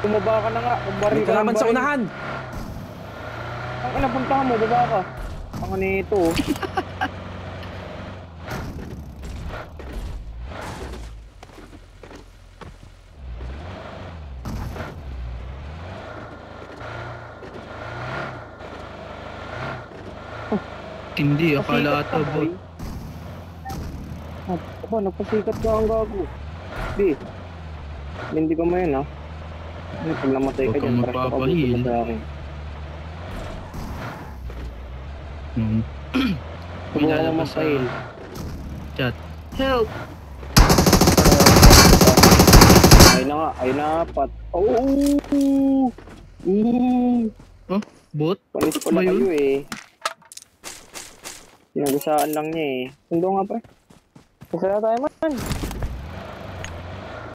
Bumaba ka na nga. May kalaban sa unahan. Ang inapuntahan mo, baba ka. Ang nito. Hindi, akala ata bot. Aba, nagpasikat ka ang gago. Hindi ka mo yun, ha? Pag namatay ka dyan, parang magpapahil. ka sa akin. May lalabas sa chat. Help! Ay na nga, ay napat. Oh! Oh, bot? Panis pala kayo eh. Sinagasaan lang niya eh. Sundo nga pre. Kasi na tayo man.